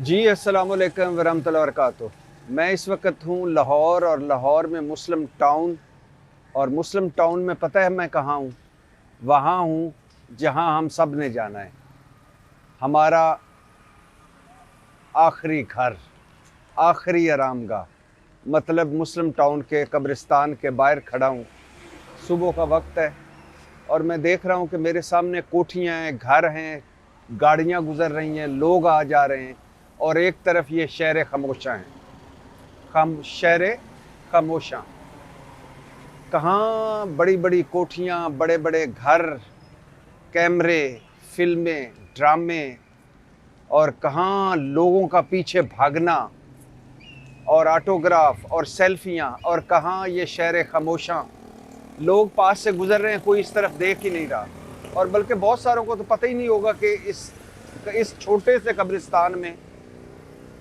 जी अस्सलाम वालेकुम वरहमतुल्लाहि वबरकातुहू। मैं इस वक्त हूँ लाहौर और लाहौर में मुस्लिम टाउन। और मुस्लिम टाउन में पता है मैं कहाँ हूँ? वहाँ हूँ जहाँ हम सब ने जाना है, हमारा आखिरी घर, आखिरी आरामगाह। मतलब मुस्लिम टाउन के कब्रिस्तान के बाहर खड़ा हूँ। सुबह का वक्त है और मैं देख रहा हूँ कि मेरे सामने कोठियाँ हैं, घर हैं, गाड़ियाँ गुजर रही हैं, लोग आ जा रहे हैं और एक तरफ ये शहर खामोशा है। शहर खामोशा, कहाँ बड़ी बड़ी कोठियाँ, बड़े बड़े घर, कैमरे, फिल्में, ड्रामे, और कहाँ लोगों का पीछे भागना और ऑटोग्राफ और सेल्फियाँ, और कहाँ ये शहर खामोशा। लोग पास से गुजर रहे हैं, कोई इस तरफ देख ही नहीं रहा। और बल्कि बहुत सारों को तो पता ही नहीं होगा कि इस छोटे से कब्रिस्तान में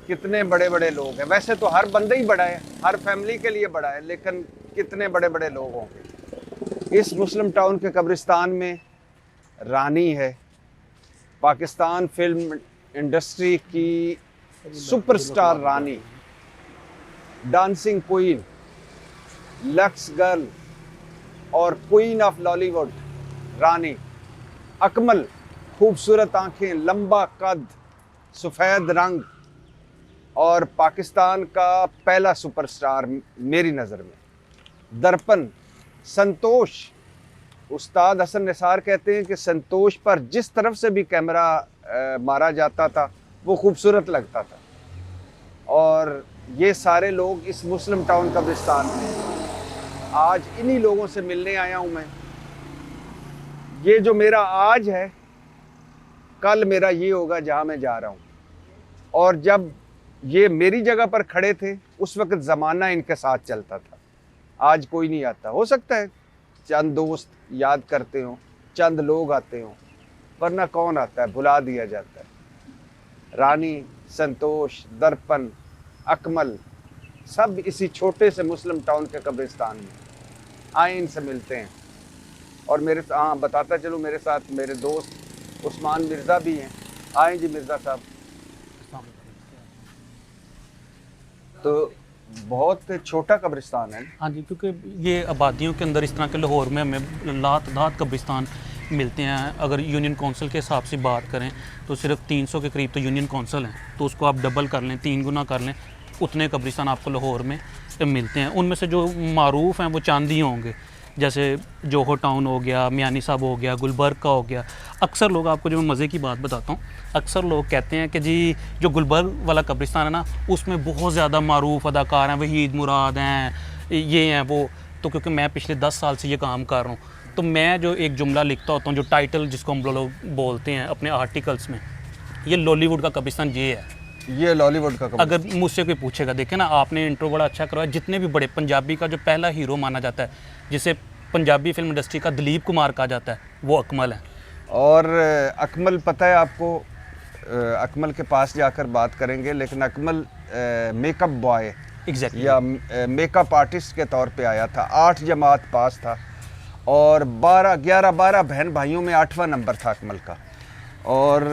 कितने बड़े बड़े लोग हैं। वैसे तो हर बंदे ही बड़ा है, हर फैमिली के लिए बड़ा है, लेकिन कितने बड़े बड़े लोग होंगे। इस मुस्लिम टाउन के कब्रिस्तान में रानी है, पाकिस्तान फिल्म इंडस्ट्री की सुपरस्टार रानी, डांसिंग क्वीन, लक्स गर्ल और क्वीन ऑफ लॉलीवुड रानी अकमल। खूबसूरत आंखें, लंबा कद, सफ़ेद रंग और पाकिस्तान का पहला सुपरस्टार मेरी नज़र में। दर्पण संतोष, उस्ताद हसन निसार कहते हैं कि संतोष पर जिस तरफ से भी कैमरा मारा जाता था वो खूबसूरत लगता था। और ये सारे लोग इस मुस्लिम टाउन कब्रिस्तान में, आज इन्हीं लोगों से मिलने आया हूँ मैं। ये जो मेरा आज है, कल मेरा ये होगा जहाँ मैं जा रहा हूँ। और जब ये मेरी जगह पर खड़े थे उस वक्त ज़माना इनके साथ चलता था, आज कोई नहीं आता। हो सकता है चंद दोस्त याद करते हों, चंद लोग आते हों, वरना कौन आता है, भुला दिया जाता है। रानी, संतोष, दर्पण, अकमल, सब इसी छोटे से मुस्लिम टाउन के कब्रिस्तान में। आए इनसे मिलते हैं। और मेरे बताता चलूँ, मेरे साथ मेरे दोस्त उस्मान मिर्ज़ा भी हैं। आए जी मिर्ज़ा साहब। तो बहुत छोटा कब्रिस्तान है। हाँ जी, क्योंकि ये आबादियों के अंदर इस तरह के लाहौर में हमें लात कब्रिस्तान मिलते हैं। अगर यूनियन काउंसिल के हिसाब से बात करें तो सिर्फ 300 के करीब तो यूनियन काउंसिल हैं, तो उसको आप डबल कर लें, 3 गुना कर लें, उतने कब्रिस्तान आपको लाहौर में मिलते हैं। उनमें से जो मारूफ हैं वो चंद ही होंगे, जैसे जोहो टाउन हो गया, मियानी साहब हो गया, गुलबर्ग का हो गया। अक्सर लोग, आपको जो मैं मज़े की बात बताता हूँ, अक्सर लोग कहते हैं कि जी जो गुलबर्ग वाला कब्रिस्तान है ना, उसमें बहुत ज़्यादा मारूफ अदाकार हैं, वहीद मुराद हैं, ये हैं वो। तो क्योंकि मैं पिछले 10 साल से ये काम कर रहा हूँ, तो मैं जो एक जुमला लिखता होता हूँ, जो टाइटल जिसको हम लोग बोलते हैं अपने आर्टिकल्स में, ये लॉलीवुड का कब्रिस्तान ये है, ये लॉलीवुड का कब्रिस्तान। अगर मुझसे कोई पूछेगा, देखें ना, आपने इंट्रो बड़ा अच्छा करवाया। जितने भी बड़े पंजाबी का जो पहला हीरो माना जाता है, जिसे पंजाबी फिल्म इंडस्ट्री का दिलीप कुमार कहा जाता है, वो अकमल है। और अकमल, पता है आपको, अकमल के पास जाकर बात करेंगे, लेकिन अकमल मेकअप बॉय एग्जैक्टली या मेकअप आर्टिस्ट के तौर पे आया था। 8 जमात पास था और 12 बहन भाइयों में 8वां नंबर था अकमल का। और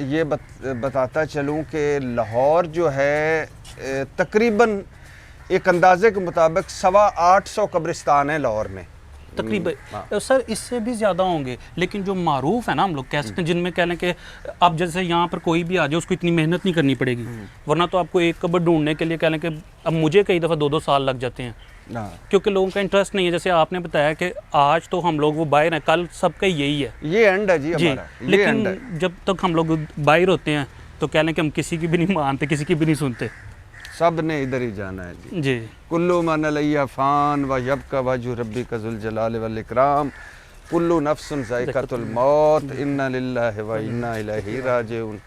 ये बताता चलूँ कि लाहौर जो है तकरीबन एक अंदाजे के मुताबिक 825 कब्रिस्तान है लाहौर में तकरीबन। सर इससे भी ज़्यादा होंगे, लेकिन जो मारूफ है ना, हम लोग कह सकते हैं, जिनमें कह लें कि अब जैसे यहाँ पर कोई भी आ जाए उसको इतनी मेहनत नहीं करनी पड़ेगी, वरना तो आपको एक कब्र ढूंढने के लिए कह लें कि अब मुझे कई दफ़ा 2-2 साल लग जाते हैं, क्योंकि लोगों का इंटरेस्ट नहीं है। जैसे आपने बताया कि आज तो हम लोग वो बाहर हैं, कल सबका यही है, ये एंड है जी हमारा। लेकिन जब तक हम लोग बाहर होते हैं तो कह लें कि हम किसी की भी नहीं मानते, किसी की भी नहीं सुनते, सब ने इधर ही जाना है जी। जी। कुल्लु मन अलैया फ़ान व यबका वजहु रब्बिका ज़ुल जलाल वल इकराम, कुल्लु नफ्सुन ज़ाइक़तुल मौत, इन्ना लिल्लाहि व इन्ना इलैहि राजिऊन।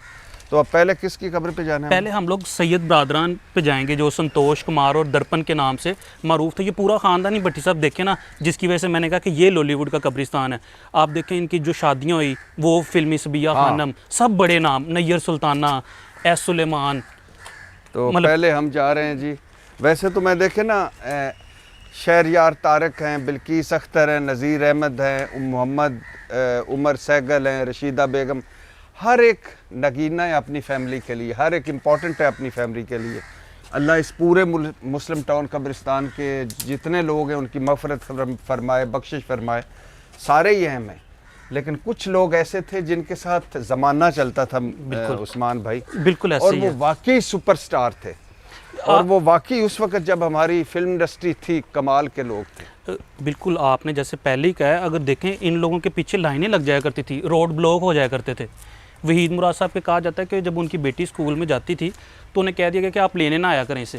तो अब पहले किसकी कब्र पे जाना है? पहले हम लोग सैयद बरादरान पे जाएंगे, जो संतोष कुमार और दर्पण के नाम से मारूफ थे। ये पूरा ख़ानदान ही भट्टी साहब देखें ना, जिसकी वजह से मैंने कहा कि ये लॉलीवुड का कब्रिस्तान है। आप देखें इनकी जो शादियाँ हुई, वो फिल्मी सबिया खानम, सब बड़े नाम, नैयर सुल्ताना, एस सुलेमान। तो पहले हम जा रहे हैं जी। वैसे तो मैं देखे ना, शहरयार तारक हैं, बिल्किस अख्तर हैं, नज़ीर अहमद हैं, मोहम्मद उमर सहगल हैं, रशीदा बेगम, हर एक नगीना है अपनी फैमिली के लिए, हर एक इम्पॉर्टेंट है अपनी फैमिली के लिए। अल्लाह इस पूरे मुस्लिम टाउन कब्रिस्तान के जितने लोग हैं उनकी मग़फ़िरत फरमाए, बख्शिश फरमाए। सारे ही अहम हैं, लेकिन कुछ लोग ऐसे थे जिनके साथ ज़माना चलता था उस्मान भाई, बिल्कुल ऐसे और ही वो है। वाकई सुपरस्टार थे, और वो वाकई उस वक्त जब हमारी फिल्म इंडस्ट्री थी कमाल के लोग थे। बिल्कुल आपने जैसे पहले ही कहा है, अगर देखें इन लोगों के पीछे लाइनें लग जाया करती थी, रोड ब्लॉक हो जाया करते थे। वहीद मुराद साहब के कहा जाता है कि जब उनकी बेटी स्कूल में जाती थी तो उन्हें कह दिया गया कि आप लेने ना आया करें इसे,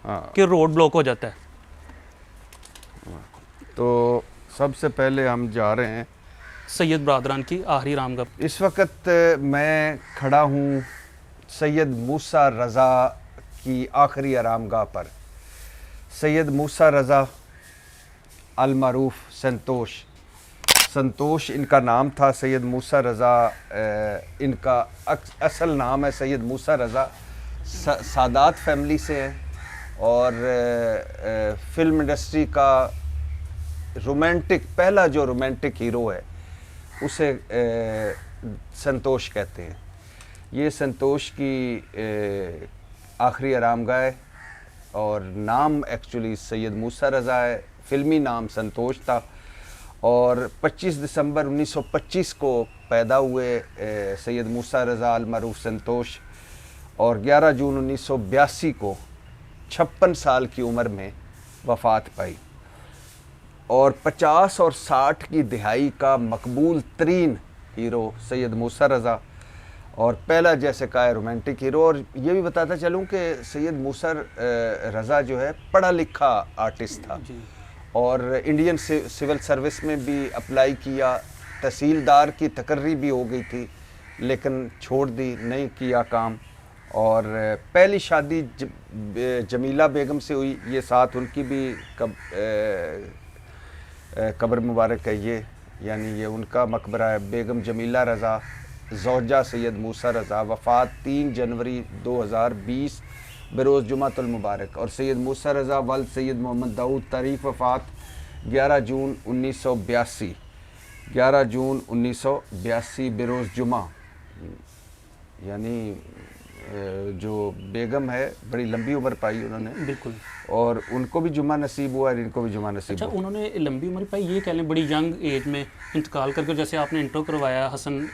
हाँ, कि रोड ब्लॉक हो जाता है। तो सबसे पहले हम जा रहे हैं सैयद बरादरान की आखिरी रामगप। इस वक्त मैं खड़ा हूँ सैयद मूसा रज़ा की आखिरी आरामगाह पर। सैयद मूसा रज़ा अल मारूफ संतोष इनका नाम था। सैयद मूसा रज़ा इनका असल नाम है। सैयद मूसा रज़ा सादात फैमिली से हैं, और फिल्म इंडस्ट्री का पहला जो रोमांटिक हीरो है उसे संतोष कहते हैं। ये संतोष की आखिरी आरामगाह है, और नाम एक्चुअली सैयद मूसा रज़ा है, फ़िल्मी नाम संतोष था। और 25 दिसंबर 1925 को पैदा हुए सैयद मूसा रज़ा अल मारूफ संतोष, और 11 जून 1982 को 56 साल की उम्र में वफ़ात पाई। और 50 और 60 की दिहाई का मकबूल तरीन हीरो सैयद मूसा रज़ा, और पहला जैसे कहा है रोमांटिक हीरो। और ये भी बताता चलूँ कि सैयद मूसा रज़ा जो है पढ़ा लिखा आर्टिस्ट था, और इंडियन सिविल सर्विस में भी अप्लाई किया, तहसीलदार की तकर्री भी हो गई थी, लेकिन छोड़ दी, नहीं किया काम। और पहली शादी जमीला बेगम से हुई, ये साथ उनकी भी कब्र मुबारक है ये, यानी ये उनका मकबरा है। बेगम जमीला रज़ा ज़ौजा सैयद मूसा रज़ा, वफ़ात 3 जनवरी 2020 बरोज़ जुमातुल मुबारक। और सैयद मूसा रज़ा वल्द सैयद मोहम्मद दाऊद तारीफ़, वफ़ात 11 जून 1982 बरोज़ जुमा। यानी जो बेगम है बड़ी लंबी उम्र पाई उन्होंने, बिल्कुल, और उनको भी जुमा नसीब हुआ और इनको भी जुमा नसीब अच्छा हुआ। उन्होंने लंबी उम्र पाई, ये कह लें बड़ी यंग एज में इंतकाल करके। जैसे आपने इंट्रो करवाया हसन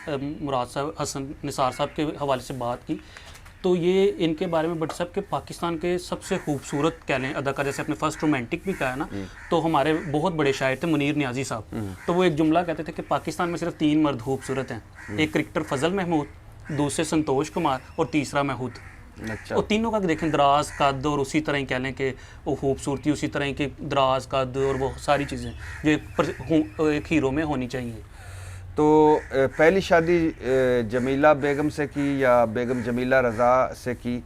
निसार साहब के हवाले से बात की, तो ये इनके बारे में बट साहब के पाकिस्तान के सबसे खूबसूरत कह लें अदाकार, जैसे अपने फर्स्ट रोमांटिक भी कहा है ना, तो हमारे बहुत बड़े शायर थे मुनीर नियाज़ी साहब। तो वो एक जुमला कहते थे कि पाकिस्तान में सिर्फ 3 मर्द खूबसूरत हैं, एक क्रिकेटर फजल महमूद, दूसरे संतोष कुमार, और तीसरा महूद। अच्छा, और तीनों का देखें दराज कद, और उसी तरह ही कह लें कि वो खूबसूरती उसी तरह की दराज कद और वो सारी चीज़ें जो एक हीरो में होनी चाहिए। तो पहली शादी जमीला बेगम से की, या बेगम जमीला रज़ा से की।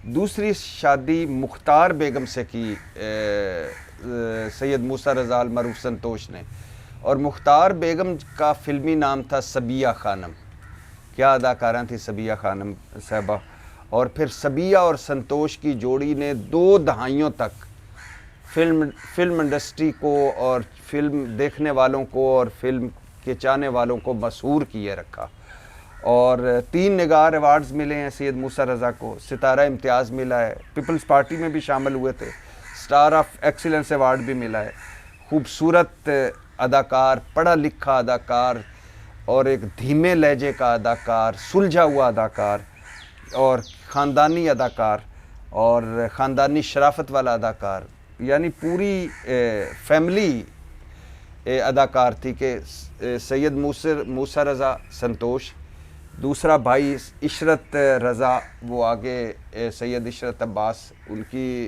दूसरी शादी मुख्तार बेगम से की सैयद मूसा रज़ा अल मारूफ संतोष ने, और मुख्तार बेगम का फ़िल्मी नाम था सबिया खानम। क्या अदाकारा थी सबिया खानम साहबा। और फिर सबिया और संतोष की जोड़ी ने 2 दहाइयों तक फिल्म इंडस्ट्री को और फिल्म देखने वालों को और फिल्म के चाहने वालों को मशहूर किए रखा। और 3 निगार अवार्ड्स मिले हैं सैयद मूसा रज़ा को, सितारा इम्तियाज़ मिला है, पीपल्स पार्टी में भी शामिल हुए थे, स्टार ऑफ एक्सीलेंस अवार्ड भी मिला है। खूबसूरत अदाकार, पढ़ा लिखा अदाकार, और एक धीमे लहजे का अदाकार, सुलझा हुआ अदाकार, और ख़ानदानी अदाकार, और ख़ानदानी शराफत वाला अदाकार, यानी पूरी फैमिली अदाकार थी। कि सैयद मूसा रज़ा संतोष, दूसरा भाई इशरत रज़ा, वो आगे सैयद इशरत अब्बास, उनकी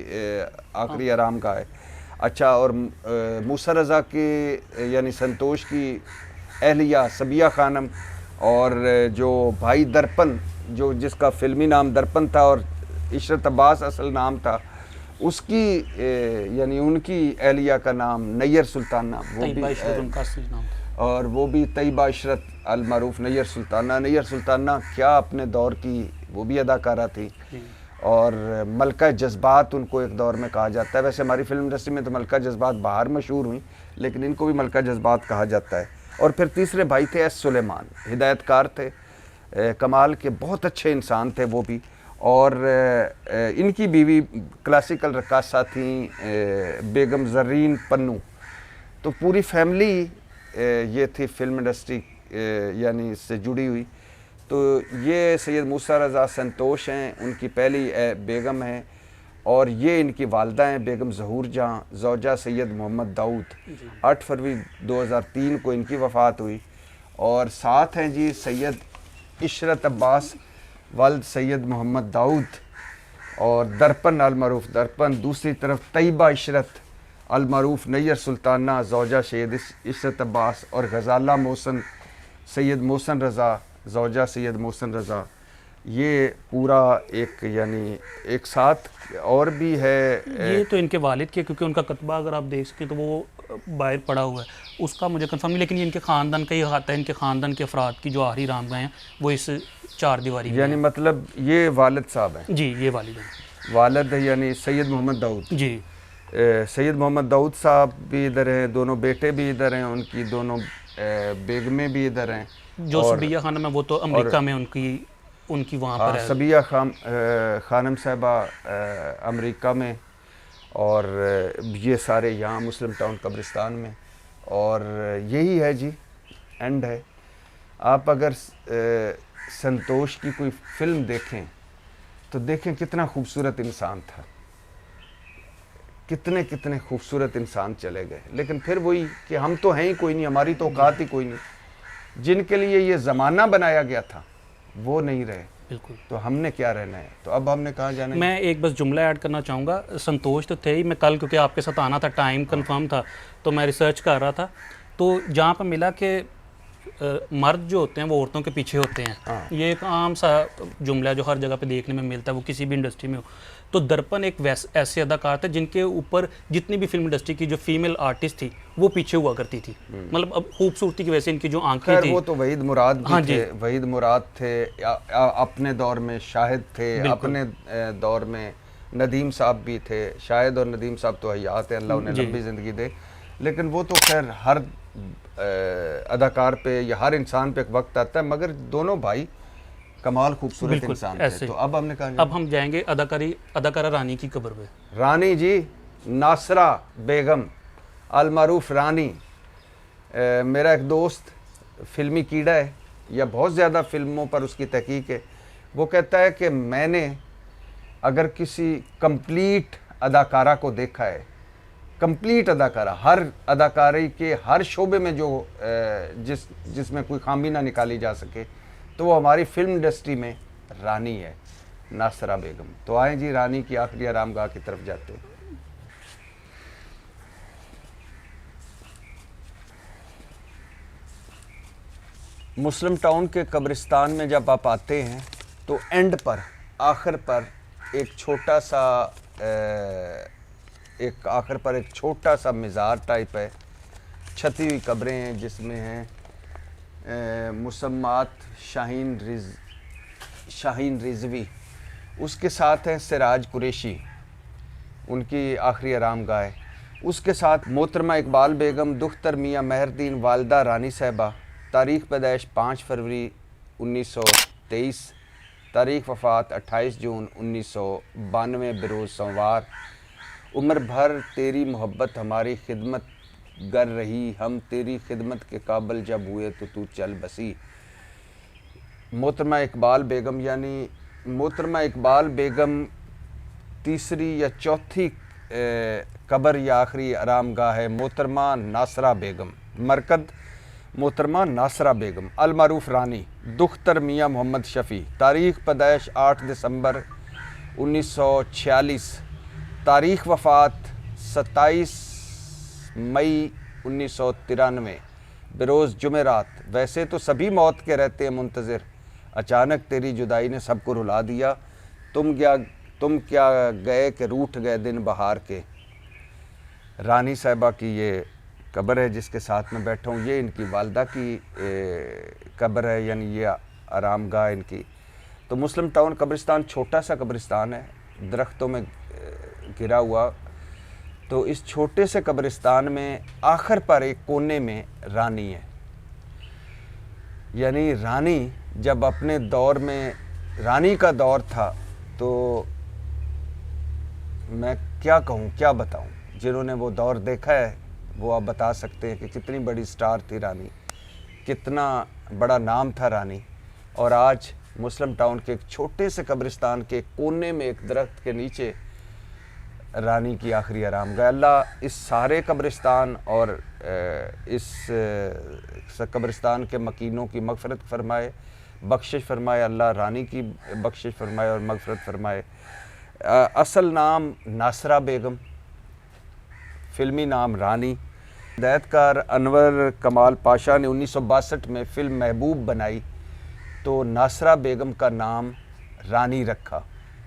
आखिरी आरामगाह है। अच्छा, और मूसा रज़ा के यानी संतोष की अहलिया सबिया खानम, और जो भाई दर्पण, जो जिसका फ़िल्मी नाम दर्पण था और इशरत अब्बास असल नाम था, उसकी यानी उनकी अहलिया का नाम नैयर सुल्ताना, वो भी उनका असली नाम था। और वो भी तैयबा इशरत अल मारूफ नैयर सुल्ताना। नैयर सुल्ताना क्या अपने दौर की वो भी अदाकारा थी, और मलका जज्बात उनको एक दौर में कहा जाता है। वैसे हमारी फिल्म इंडस्ट्री में तो मलका जज्बात बाहर मशहूर हुई, लेकिन इनको भी मलका जज्बात कहा जाता है। और फिर तीसरे भाई थे एस सुलेमान, हिदायतकार थे, कमाल के बहुत अच्छे इंसान थे वो भी। और इनकी बीवी क्लासिकल रक्कासा थी बेगम ज़रीन पन्नू। तो पूरी फैमिली ये थी फिल्म इंडस्ट्री यानी इससे जुड़ी हुई। तो ये सैयद मूसा रज़ा संतोष हैं, उनकी पहली बेगम हैं, और ये इनकी वालदा हैं बेगम ज़हूर जहाँ ज़ौजा सैयद मोहम्मद दाऊद। 8 फरवरी 2003 को इनकी वफ़ात हुई। और साथ हैं जी सैयद इशरत अब्बास वालिद सैयद मोहम्मद दाऊद, और दरपन अलमरूफ दरपन, दूसरी तरफ तैयबा इशरत अलमरूफ नैयर सुल्ताना ज़ौजा सैयद इशरत अब्बास, और गज़ाला मोहसन सैयद मोहसन रज़ा ज़ौजा सैयद मोहसन रज़ा। ये पूरा एक यानी एक साथ और भी है। ये तो इनके वालिद के, क्योंकि उनका कतबा अगर आप देख सकें तो वो बाहर पड़ा हुआ है, उसका मुझे कंफर्म नहीं, लेकिन ये इनके ख़ानदान का ही हाथ है, इनके ख़ानदान के अफराद की जो आखिरी रामगाह हैं वो इस चार दीवारी में यानी हैं। मतलब ये वालिद साहब हैं। जी, ये वालिद हैं। वालिद है यानी सैयद मोहम्मद दाऊद। जी, सैयद मोहम्मद दाऊद साहब भी इधर हैं, दोनों बेटे भी इधर हैं, उनकी दोनों बेगमें भी इधर हैं। जो सबिया खानम है वो तो अमेरिका में उनकी वहाँ पर है। सबिया खानम साहबा अमेरिका में, और ये सारे यहाँ मुस्लिम टाउन कब्रिस्तान में। और यही है जी, एंड है। आप अगर संतोष की कोई फिल्म देखें तो देखें कितना खूबसूरत इंसान था, कितने कितने खूबसूरत इंसान चले गए। लेकिन फिर वही कि हम तो हैं ही कोई नहीं, हमारी तो औकात ही कोई नहीं। जिनके लिए ये ज़माना बनाया गया था वो नहीं रहे, बिल्कुल। तो हमने क्या रहना है? तो अब हमने कहाँ जाना है? मैं एक बस जुमला ऐड करना चाहूँगा। संतोष तो थे ही, मैं कल क्योंकि आपके साथ आना था, टाइम कंफर्म था, तो मैं रिसर्च कर रहा था, तो जहाँ पर मिला कि मर्द जो होते हैं वो औरतों के पीछे होते हैं। ये एक आम सा जुमला जो हर जगह पे देखने में मिलता है, वो किसी भी इंडस्ट्री में हो। तो दर्पण एक ऐसे अदाकार थे जिनके ऊपर जितनी भी फिल्म इंडस्ट्री की जो फीमेल आर्टिस्ट थी वो पीछे हुआ करती थी। मतलब अब खूबसूरती की वजह से इनकी जो आंखें थी, वो तो वहीद मुराद भी थे, वहीद मुराद थे अपने दौर में, शाहिद थे अपने दौर में, नदीम साहब भी थे। शाहिद और नदीम साहब तो हयात है, अल्लाह उन्हें लंबी ज़िंदगी दे। लेकिन वो तो खैर हर अदाकार पे या हर इंसान पे एक वक्त आता है, मगर दोनों भाई कमाल खूबसूरत इंसान थे। तो अब हमने कहा, अब हम जाएंगे अदाकारा रानी की कब्र पे। रानी जी नासरा बेगम अलमारूफ रानी। मेरा एक दोस्त फिल्मी कीड़ा है, या बहुत ज़्यादा फिल्मों पर उसकी तहकीक है। वो कहता है कि मैंने अगर किसी कंप्लीट अदाकारा को देखा है, कंप्लीट अदाकारा, हर अदाकारी के हर शोबे में जो जिसमें कोई खामी ना निकाली जा सके, तो वो हमारी फिल्म इंडस्ट्री में रानी है, नासरा बेगम। तो आए जी रानी की आखिरी आरामगाह की तरफ जाते हैं। मुस्लिम टाउन के कब्रिस्तान में जब आप आते हैं तो एंड पर, आखिर पर एक छोटा सा मज़ार टाइप है, छती हुई कब्रें हैं जिसमें हैं मुसम्मात शाहीन रिजवी, उसके साथ हैं सिराज कुरैशी, उनकी आखिरी आरामगाह है। उसके साथ मोहतरमा इकबाल बेगम दुख्तर मियाँ मेहरदीन वालदा रानी साहबा, तारीख़ पैदाइश 5 फरवरी 1923, तारीख़ वफ़ात 28 जून 1992 बरोज़ सोमवार। उम्र भर तेरी मोहब्बत हमारी खिदमत गर रही, हम तेरी खिदमत के काबिल जब हुए तो तू चल बसी। मोहतरमा इकबाल बेगम, यानी मोहतरमा इकबाल बेगम तीसरी या चौथी कब्र या आखिरी आरामगाह है मोहतरमा नासरा बेगम। मरकद मोहतरमा नासरा बेगम अलमारूफ रानी दुख्तर मियाँ मोहम्मद शफ़ी, तारीख़ पैदाइश 8 दिसंबर 1946, तारीख़ वफ़ात 27 मई 1993 बरोज़ जुमेरात। वैसे तो सभी मौत के रहते हैं मुंतज़िर, अचानक तेरी जुदाई ने सबको रुला दिया। तुम क्या गए कि रूठ गए दिन बहार के। रानी साहिबा की ये कब्र है जिसके साथ में बैठा हूँ, ये इनकी वालदा की कब्र है, यानी ये आरामगाह इनकी। तो मुस्लिम टाउन कब्रिस्तान छोटा सा कब्रिस्तान है, दरख्तों में घिरा हुआ। तो इस छोटे से कब्रिस्तान में आखिर पर एक कोने में रानी है, यानी रानी जब अपने दौर में रानी का दौर था तो मैं क्या कहूँ, क्या बताऊँ। जिन्होंने वो दौर देखा है वो आप बता सकते हैं कि कितनी बड़ी स्टार थी रानी, कितना बड़ा नाम था रानी। और आज मुस्लिम टाउन के एक छोटे से कब्रिस्तान के कोने में एक दरख्त के नीचे रानी की आखिरी आराम गाह। अल्लाह इस सारे कब्रिस्तान और इस कब्रिस्तान के मकीनों की मगफरत फरमाए, बख्शिश फरमाए। अल्लाह रानी की बख्शिश फरमाए और मगफरत फरमाए। असल नाम नासरा बेगम, फिल्मी नाम रानी। हिदायतकार अनवर कमाल पाशा ने 1962 में फ़िल्म महबूब बनाई तो नासरा बेगम का नाम रानी रखा।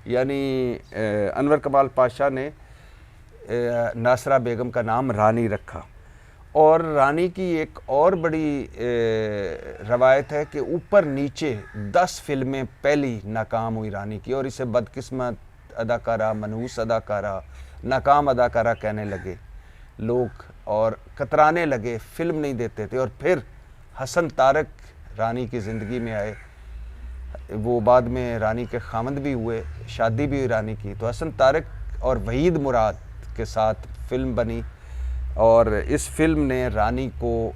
यानी अनवर कमाल पाशा ने नासरा बेगम का नाम रानी रखा। और रानी की एक और बड़ी रवायत है कि ऊपर नीचे 10 फिल्में पहली नाकाम हुई रानी की, और इसे बदकिस्मत अदाकारा, मनहूस अदाकारा, नाकाम अदाकारा कहने लगे लोग और कतराने लगे, फिल्म नहीं देते थे। और फिर हसन तारक रानी की ज़िंदगी में आए, वो बाद में रानी के खामद भी हुए, शादी भी हुई रानी की। तो हसन तारक और वहीद मुराद के साथ फिल्म बनी और इस फिल्म ने रानी को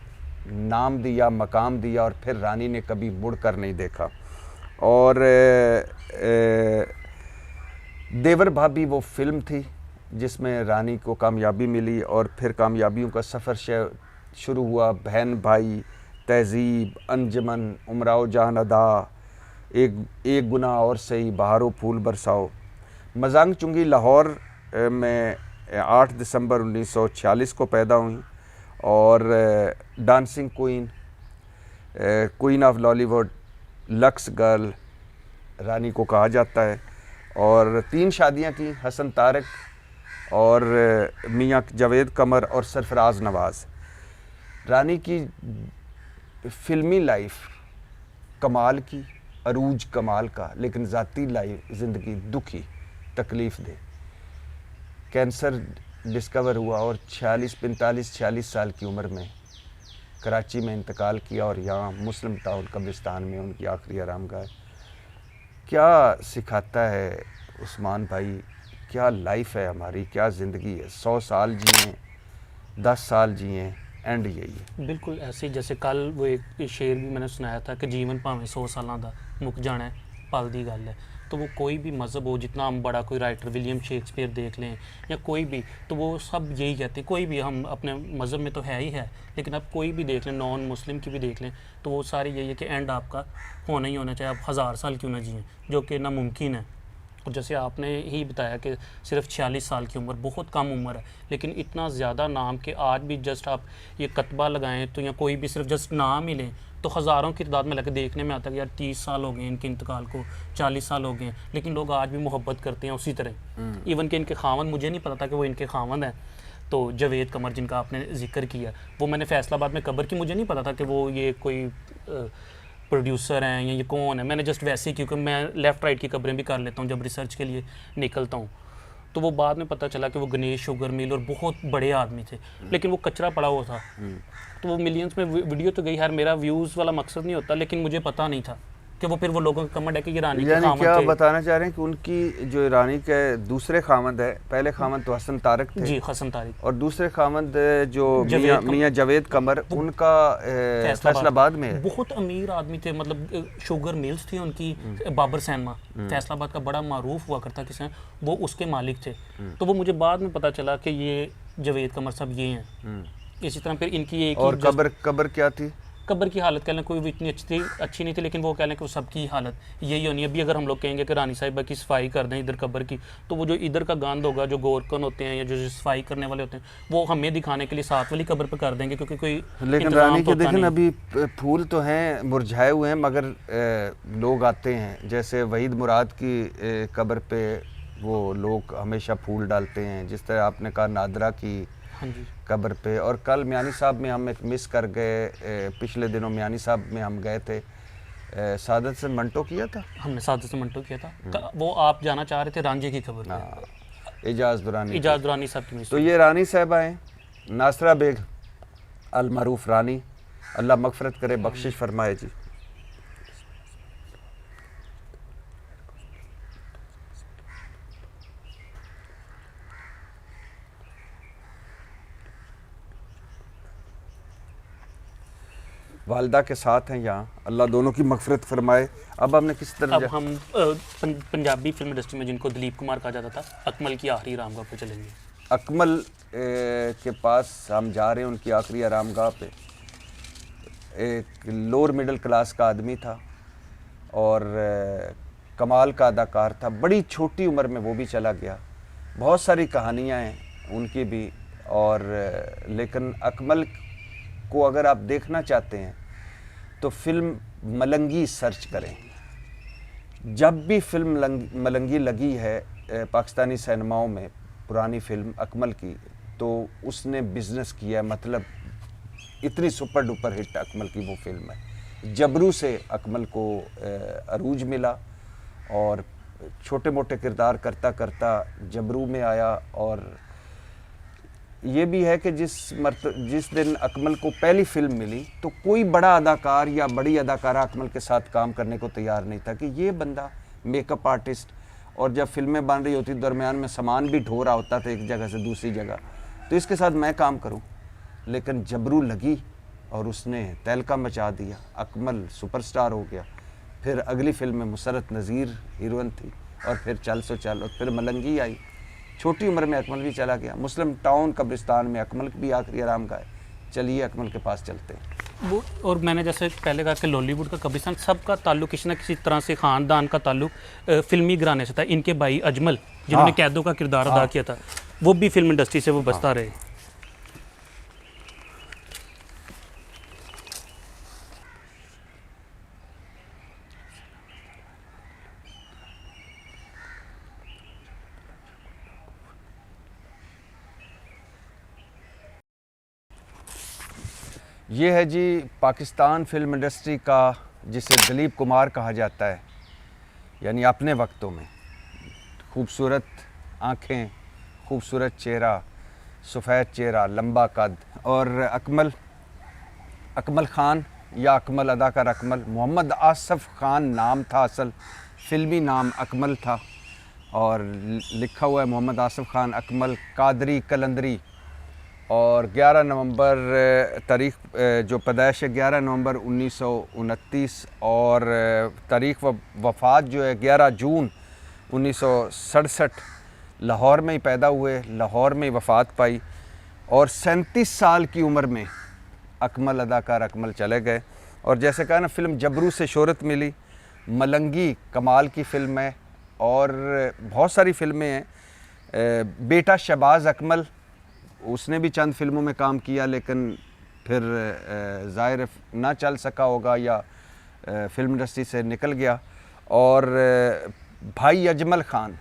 नाम दिया, मकाम दिया, और फिर रानी ने कभी मुड़कर नहीं देखा। और देवर भाभी वो फिल्म थी जिसमें रानी को कामयाबी मिली और फिर कामयाबियों का सफ़र शुरू हुआ। बहन भाई, तहज़ीब, अंजमन, उमराव जहान अदा, एक गुना और सही, बहारो फूल बरसाओ। मजांग चुंगी लाहौर में 8 दिसंबर 1946 को पैदा हुई और dancing queen, queen of Lollywood, Lux girl Rani को कहा जाता है। और 3 शादियां की, हसन तारक और मियां जावेद कमर और सरफराज नवाज़। रानी की फ़िल्मी लाइफ कमाल की, अरूज कमाल का, लेकिन ज़ाती लाइफ ज़िंदगी दुखी, तकलीफ़ दे। कैंसर डिस्कवर हुआ और 46 साल की उम्र में कराची में इंतकाल किया और यहाँ मुस्लिम टाउन कब्रिस्तान में उनकी आखिरी आरामगाह। क्या सिखाता है उस्मान भाई, क्या लाइफ है हमारी, क्या ज़िंदगी है। 100 साल जिए, 10 साल जिए, एंड यही है। बिल्कुल ऐसे ही जैसे कल वो एक शेर भी मैंने सुनाया था कि जीवन भावें 100 सालों का मुक जाना है, पल दी गल है। तो वो कोई भी मज़हब हो, जितना हम बड़ा कोई राइटर विलियम शेक्सपियर देख लें या कोई भी, तो वो सब यही कहते हैं। कोई भी, हम अपने मज़हब में तो है ही है, लेकिन आप कोई भी देख लें, नॉन मुस्लिम की भी देख लें, तो वो सारी यही है कि एंड आपका होना ही होना चाहिए, आप 1000 साल क्यों ना जिए, जो कि नामुमकिन है। और जैसे आपने ही बताया कि सिर्फ 46 साल की उम्र बहुत कम उम्र है, लेकिन इतना ज़्यादा नाम कि आज भी जस्ट आप ये कतबा लगाएं तो या कोई भी सिर्फ जस्ट नाम ही लें तो हज़ारों की तादाद में लगे देखने में आता है कि यार 30 साल हो गए इनके इंतकाल को, 40 साल हो गए, लेकिन लोग आज भी मोहब्बत करते हैं उसी तरह। इवन कि इनके खावंद, मुझे नहीं पता था कि वो इनके खावंद हैं। तो जावेद कमर जिनका आपने जिक्र किया, वो मैंने फैसलाबाद में कब्र की, मुझे नहीं पता था कि वो ये कोई प्रोड्यूसर हैं या ये कौन है। मैंने जस्ट वैसे ही, क्योंकि मैं लेफ़्ट राइट की खबरें भी कर लेता हूँ जब रिसर्च के लिए निकलता हूँ, तो वो बाद में पता चला कि वो गणेश शुगर मिल और बहुत बड़े आदमी थे, लेकिन वो कचरा पड़ा हुआ था। तो वो मिलियंस में वीडियो तो गई, यार मेरा व्यूज़ वाला मकसद नहीं होता, लेकिन मुझे पता नहीं था कि वो फिर वो लोगों का कमेंट है कि ये रानी के खामद थे। क्या बताना चाह रहे हैं कि उनकी जो रानी के दूसरे खामद है, पहले खामद तो हसन तारक थे जी, हसन तारक, और दूसरे खामद जो मियां जावेद कमर, उनका फैसलाबाद में है। बहुत अमीर आदमी थे, मतलब शुगर मिल्स थी उनकी, बाबर सैनमा फैसलाबाद का बड़ा मारूफ हुआ करता किसान, वो उसके मालिक थे। तो वो मुझे बाद में पता चला कि ये जावेद कमर सब ये हैं। इसी तरह फिर इनकी एक और कब्र क्या थी, कब्र की हालत कह लें कोई भी इतनी अच्छी नहीं थी, लेकिन वो कह लें कि वो सबकी हालत यही होनी है। अभी अगर हम लोग कहेंगे कि रानी साहिबा की सफाई कर दें इधर कब्र की, तो वो जो इधर का गंद होगा, जो गोरकन होते हैं या जो सफाई करने वाले होते हैं, वो हमें दिखाने के लिए साथ वाली कब्र पे कर देंगे, क्योंकि कोई। लेकिन रानी के देखें अभी फूल तो हैं, मुरझाए हुए हैं, मगर लोग आते हैं। जैसे वहीद मुराद की कब्र पे वो लोग हमेशा फूल डालते हैं, जिस तरह आपने कहा नादरा की कब्र पे। और कल मियानी साहब में हम एक मिस कर गए, पिछले दिनों मियानी साहब में हम गए थे, सादत से मंटो किया था हमने, सादत से मंटो किया था। वो आप जाना चाह रहे थे रांझे की खबर पे, इजाज़ दुरानी साहब की। तो ये रानी साहबा हैं, नासरा बेग अल मरूफ रानी, अल्लाह मगफरत करे, बख्शिश फरमाए जी। वालदा के साथ हैं यहाँ, अल्लाह दोनों की मगफरत फरमाए। अब हमने किस तरह अब हम पंजाबी फिल्म इंडस्ट्री में जिनको दिलीप कुमार कहा जाता था, अकमल की आखिरी आरामगाह पे चलेंगे। अकमल के पास हम जा रहे हैं, उनकी आखिरी आरामगाह पे। एक लोअर मिडिल क्लास का आदमी था और कमाल का अदाकार था, बड़ी छोटी उम्र में वो भी चला गया। बहुत सारी कहानियाँ हैं उनकी भी, और लेकिन अकमल को अगर आप देखना चाहते हैं तो फिल्म मलंगी सर्च करें। जब भी फिल्म मलंगी लगी है पाकिस्तानी सिनेमाओं में, पुरानी फिल्म अकमल की, तो उसने बिज़नेस किया, मतलब इतनी सुपर डुपर हिट अकमल की वो फिल्म है। जबरू से अकमल को अरूज मिला और छोटे मोटे किरदार करता करता जबरू में आया। और ये भी है कि जिस दिन अकमल को पहली फिल्म मिली तो कोई बड़ा अदाकार या बड़ी अदाकारा अकमल के साथ काम करने को तैयार नहीं था कि ये बंदा मेकअप आर्टिस्ट, और जब फिल्में बन रही होती दरमियान में सामान भी ढो रहा होता था एक जगह से दूसरी जगह, तो इसके साथ मैं काम करूं। लेकिन जबरू लगी और उसने तहलका मचा दिया, अकमल सुपरस्टार हो गया। फिर अगली फिल्म में मुसरत नज़ीर हीरोइन थी, और फिर चल सो चल, और फिर मलंगी आई। छोटी उम्र में अकमल भी चला गया। मुस्लिम टाउन कब्रिस्तान में अकमल की भी आखिरी आरामगाह है, चलिए अकमल के पास चलते हैं। वो और मैंने जैसे पहले कहा कि लॉलीवुड का कब्रिस्तान, सबका ताल्लुक किसी न किसी तरह से ख़ानदान का ताल्लुक फिल्मी घराने से था। इनके भाई अजमल जिन्होंने कैदों का किरदार अदा किया था, वो भी फिल्म इंडस्ट्री से वो बसता रहे। ये है जी पाकिस्तान फिल्म इंडस्ट्री का, जिसे दिलीप कुमार कहा जाता है, यानी अपने वक्तों में खूबसूरत आँखें, खूबसूरत चेहरा, सफ़ेद चेहरा, लंबा कद। और अकमल ख़ान या अकमल, अदाकार अकमल, मोहम्मद आसफ़ ख़ान नाम था असल, फ़िल्मी नाम अकमल था, और लिखा हुआ है मोहम्मद आसफ़ ख़ान अकमल कादरी कलंदरी। और 11 नवंबर तारीख़ जो पैदाइश है 11 नवंबर 1929, और तारीख़ वफ़ात जो है 11 जून 1967। लाहौर में ही पैदा हुए, लाहौर में ही वफ़ात पाई, और 37 साल की उम्र में अकमल, अदाकार अकमल चले गए। और जैसे कहा ना, फ़िल्म जबरू से शोहरत मिली, मलंगी कमाल की फ़िल्म है, और बहुत सारी फ़िल्में हैं। बेटा शहबाज अकमल, उसने भी चंद फिल्मों में काम किया, लेकिन फिर ज़ाहिर ना चल सका होगा या फिल्म इंडस्ट्री से निकल गया। और भाई अजमल ख़ान,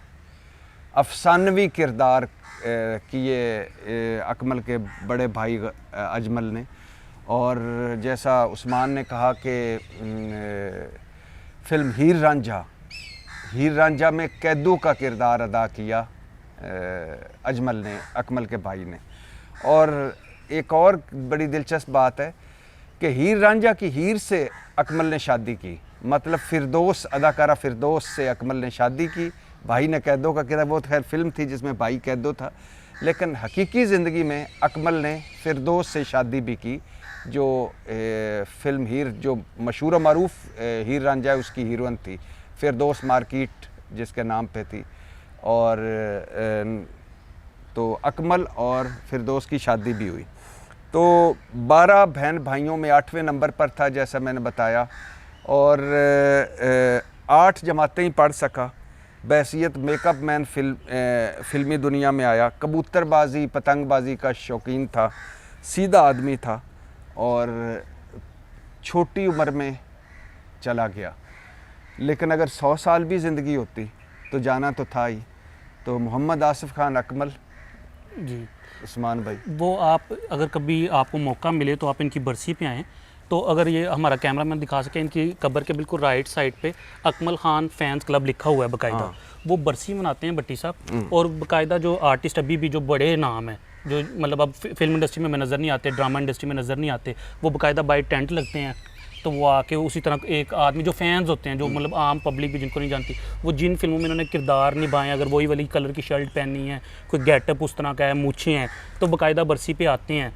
अफसानवी किरदार किए अकमल के बड़े भाई अजमल ने। और जैसा उस्मान ने कहा कि फ़िल्म हीर रांझा में कैदों का किरदार अदा किया अजमल ने, अकमल के भाई ने। और एक और बड़ी दिलचस्प बात है कि हीर रांझा की हीर से अकमल ने शादी की, मतलब फिरदौस, अदाकारा फिरदौस से अकमल ने शादी की। भाई ने कैदों का किरदार, वो खैर फिल्म थी जिसमें भाई कैदो था, लेकिन हकीकी ज़िंदगी में अकमल ने फिरदौस से शादी भी की, जो फिल्म हीर, जो मशहूर व मारूफ हीर रांझा है, उसकी हीरोइन थी। फिरदौस मार्केट जिसके नाम पे थी। और तो अकमल और फिरदौस की शादी भी हुई। तो 12 बहन भाइयों में 8वें नंबर पर था, जैसा मैंने बताया, और 8 जमातें ही पढ़ सका। बहसीत मेकअप मैन फिल्मी दुनिया में आया। कबूतरबाजी, पतंगबाजी का शौकीन था, सीधा आदमी था, और छोटी उम्र में चला गया। लेकिन अगर 100 साल भी ज़िंदगी होती तो जाना तो था ही। तो मोहम्मद आसिफ खान अकमल जी, उस्मान भाई, वो आप अगर कभी आपको मौका मिले तो आप इनकी बरसी पे आएँ, तो अगर ये हमारा कैमरा मैन दिखा सके, इनकी कब्र के बिल्कुल राइट साइड पे अकमल ख़ान फैंस क्लब लिखा हुआ है बाकायदा। वो बरसी मनाते हैं भट्टी साहब, और बाकायदा जो आर्टिस्ट अभी भी जो बड़े नाम है, जो मतलब अब फिल्म इंडस्ट्री में नज़र नहीं आते, ड्रामा इंडस्ट्री में नज़र नहीं आते, वो बाकायदा बाई टेंट लगते हैं। तो वो आके उसी तरह एक आदमी, जो फैंस होते हैं, जो मतलब आम पब्लिक भी जिनको नहीं जानती, वो जिन फिल्मों में इन्होंने किरदार निभाए, अगर वही वाली कलर की शर्ट पहनी है, कोई गेटअप उस तरह का है, मूछें हैं, तो बाकायदा बरसी पे आते हैं।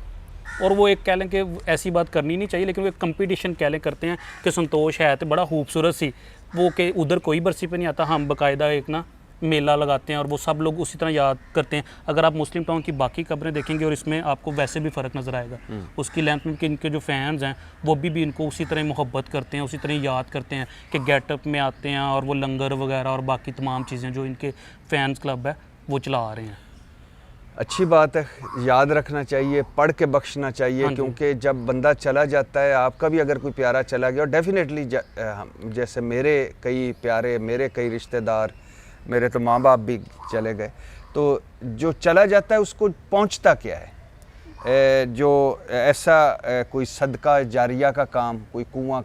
और वो एक कह लें कि ऐसी बात करनी नहीं चाहिए, लेकिन वो एक कंपटीशन कह लें करते हैं कि संतोष है तो बड़ा खूबसूरत सी वो कि उधर कोई बरसी पे नहीं आता, हम बाकायदा एक ना मेला लगाते हैं और वो सब लोग उसी तरह याद करते हैं। अगर आप मुस्लिम टाउन की बाकी कब्रें देखेंगे और इसमें आपको वैसे भी फ़र्क नज़र आएगा। उसकी लेंथ में कि इनके जो फैंस हैं वो भी इनको उसी तरह मोहब्बत करते हैं, उसी तरह याद करते हैं कि गेटअप में आते हैं और वो लंगर वगैरह और बाकी तमाम चीज़ें जो इनके फैंस क्लब है वो चला आ रहे हैं। अच्छी बात है, याद रखना चाहिए, पढ़ के बख्शना चाहिए, हाँ जी। क्योंकि जब बंदा चला जाता है, आपका भी अगर कोई प्यारा चला गया, और डेफिनेटली जैसे मेरे कई प्यारे, मेरे कई रिश्तेदार, मेरे तो माँ बाप भी चले गए, तो जो चला जाता है उसको पहुँचता क्या है? जो ऐसा कोई सदका जारिया का काम, कोई कुआं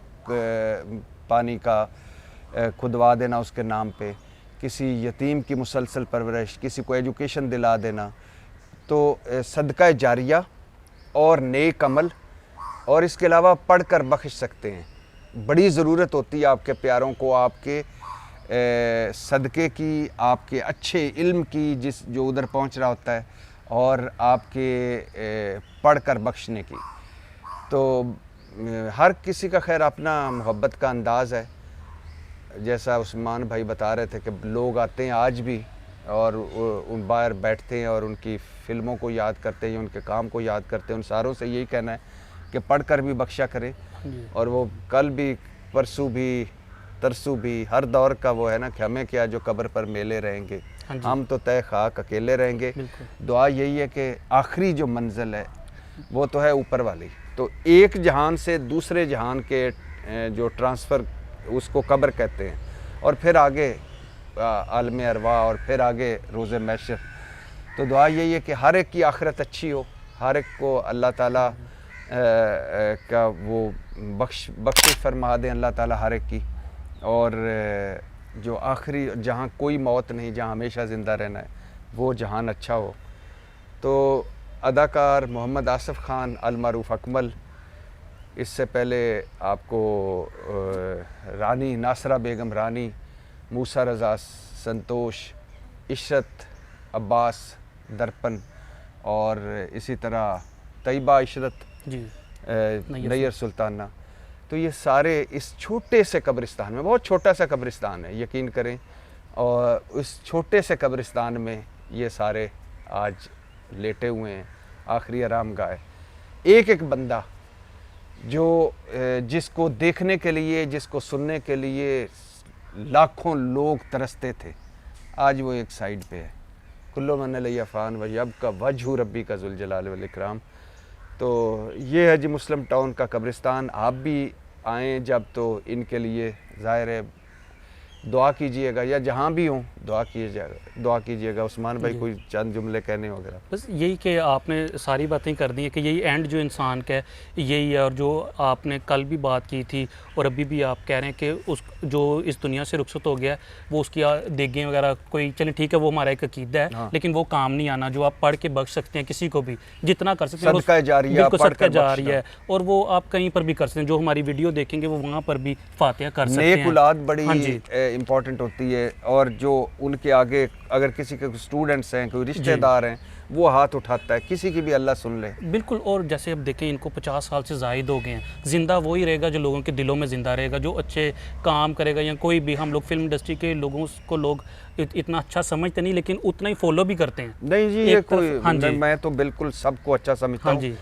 पानी का खुदवा देना उसके नाम पे, किसी यतीम की मुसलसल परवरिश, किसी को एजुकेशन दिला देना, तो सदका जारिया और नेक अमल, और इसके अलावा पढ़ कर बख्श सकते हैं। बड़ी ज़रूरत होती है आपके प्यारों को आपके सदक़े की, आपके अच्छे इल्म की, जो उधर पहुंच रहा होता है, और आपके पढ़ कर बख्शने की। तो हर किसी का खैर अपना मोहब्बत का अंदाज़ है। जैसा उस्मान भाई बता रहे थे कि लोग आते हैं आज भी और उन बाहर बैठते हैं और उनकी फ़िल्मों को याद करते हैं, उनके काम को याद करते हैं। उन सारों से यही कहना है कि पढ़ कर भी बख्शा करें, और वो कल भी, परसों भी, तरसू भी, हर दौर का वो है ना कि हमें क्या जो कब्र पर मेले रहेंगे, हम तो तय खाक अकेले रहेंगे। दुआ यही है कि आखिरी जो मंजिल है वो तो है ऊपर वाली, तो एक जहान से दूसरे जहान के जो ट्रांसफ़र, उसको कब्र कहते हैं, और फिर आगे आलम अरवा, और फिर आगे रोज़े महशर। तो दुआ यही है कि हर एक की आखिरत अच्छी हो, हर एक को अल्लाह ताला का वो बख्शिश फरमा दें अल्लाह ताला हर एक की, और जो आखिरी जहाँ कोई मौत नहीं, जहाँ हमेशा ज़िंदा रहना है, वो जहान अच्छा हो। तो अदाकार मोहम्मद आसिफ खान अल-मारूफ अकमल, इससे पहले आपको रानी नासरा बेगम रानी, मूसा रज़ा संतोष, इशरत अब्बास दर्पण, और इसी तरह तैयबा इशरत जी, नैयर सुल्ताना, तो ये सारे इस छोटे से कब्रिस्तान में, बहुत छोटा सा कब्रिस्तान है यकीन करें, और उस छोटे से कब्रिस्तान में ये सारे आज लेटे हुए हैं, आखिरी आराम गाह। एक एक बंदा जो जिसको देखने के लिए, जिसको सुनने के लिए लाखों लोग तरसते थे, आज वो एक साइड पे है। कुल्लु मन लैया फ़ान व यब्का वजहु रब्बी का ज़ुल जलाल वल इकराम। तो ये है जी मुस्लिम टाउन का कब्रिस्तान। आप भी आएँ जब, तो इनके लिए ज़ाहिर है दुआ कीजिएगा, या जहाँ भी हों दुआ कीजिएगा। उस्मान भाई कोई चंद जुमले कहने वगैरह? बस यही कि आपने सारी बातें कर दी हैं कि यही एंड जो इंसान का है यही है, और जो आपने कल भी बात की थी और अभी भी आप कह रहे हैं कि उस जो इस दुनिया से रुखसत हो गया है वो उसकी देगें वगैरह कोई, चलें ठीक है वो हमारा एक अकीदा है, हाँ। लेकिन वो काम नहीं आना जो आप पढ़ के बख्श सकते हैं किसी को भी, जितना कर सकते हैं सदका जारिया, बिल्कुल सदका जारिया है, और वो आप कहीं पर भी कर सकते हैं। जो हमारी वीडियो देखेंगे वो वहाँ पर भी फातिहा कर सकते हैं। नेक औलाद बड़ी हाँ जी, इम्पॉर्टेंट होती है, और जो उनके आगे अगर किसी के स्टूडेंट्स हैं, कोई रिश्तेदार हैं, वो हाथ उठाता है, किसी की भी अल्लाह सुन ले। बिल्कुल। और जैसे अब देखें इनको 50 साल से ज़ायद हो गए हैं, ज़िंदा वही रहेगा जो लोगों के दिलों में ज़िंदा रहेगा, जो अच्छे काम करेगा। या कोई भी, हम लोग फिल्म इंडस्ट्री के लोगों को लोग इतना अच्छा समझते नहीं, लेकिन उतना ही फॉलो भी करते हैं। नहीं जी, ये कोई, हाँ जी, मैं तो बिल्कुल सबको अच्छा समझता हाँ हूँ। जी,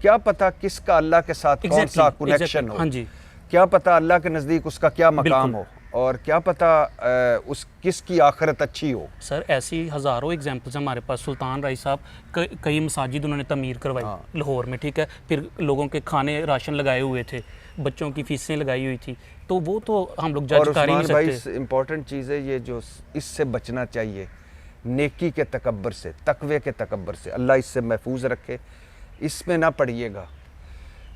क्या पता किसका अल्लाह के साथ कौन सा कनेक्शन हो, हाँ जी, क्या पता अल्लाह के नज़दीक उसका क्या मकाम हो, और क्या पता उस किसकी आखिरत अच्छी हो। सर ऐसी हज़ारों एग्जांपल्स हमारे पास। सुल्तान राय साहब कई मसाजिद उन्होंने तमीर करवाई लाहौर में, ठीक है, फिर लोगों के खाने राशन लगाए हुए थे, बच्चों की फीसें लगाई हुई थी, तो वो तो हम लोग जज कर ही नहीं सकते। भाई इम्पोर्टेंट चीज़ है ये, जो इससे बचना चाहिए, नेकी के तकब्बर से, तकवे के तकब्बर से, अल्लाह इससे महफूज रखे। इसमें ना पड़िएगा,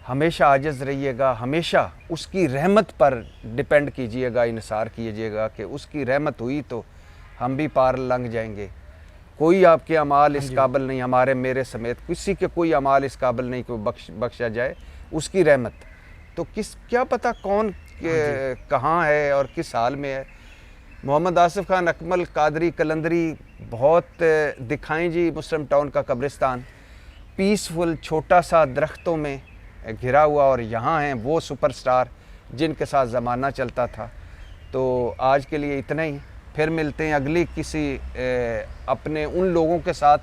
हमेशा आजिज़ रहिएगा, हमेशा उसकी रहमत पर डिपेंड कीजिएगा, इनसार कीजिएगा कि उसकी रहमत हुई तो हम भी पार लंघ जाएंगे। कोई आपके अमाल इस काबिल नहीं, हमारे मेरे समेत किसी के कोई अमाल इस काबिल नहीं कि बख्शा जाए उसकी रहमत। तो क्या पता कौन कहाँ है और किस हाल में है। मोहम्मद आसिफ खान अकमल कादरी कलंदरी, बहुत दिखाएं जी मुस्लिम टाउन का कब्रिस्तान, पीसफुल छोटा सा दरख्तों में घिरा हुआ, और यहाँ हैं वो सुपरस्टार जिनके साथ ज़माना चलता था। तो आज के लिए इतना ही, फिर मिलते हैं अगली किसी अपने उन लोगों के साथ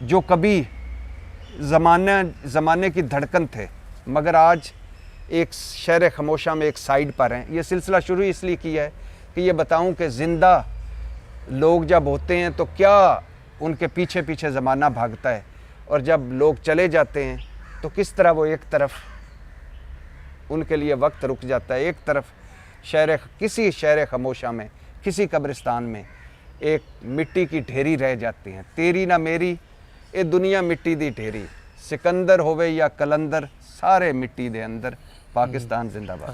जो कभी ज़माने की धड़कन थे मगर आज एक शहर खामोशा में एक साइड पर हैं। ये सिलसिला शुरू इसलिए किया है कि ये बताऊं कि ज़िंदा लोग जब होते हैं तो क्या उनके पीछे पीछे ज़माना भागता है, और जब लोग चले जाते हैं तो किस तरह वो एक तरफ उनके लिए वक्त रुक जाता है, एक तरफ किसी शहर खामोशा में, किसी कब्रिस्तान में एक मिट्टी की ढेरी रह जाती है। तेरी ना मेरी ये दुनिया मिट्टी दी ढेरी, सिकंदर होवे या कलंदर सारे मिट्टी दे अंदर। पाकिस्तान जिंदाबाद।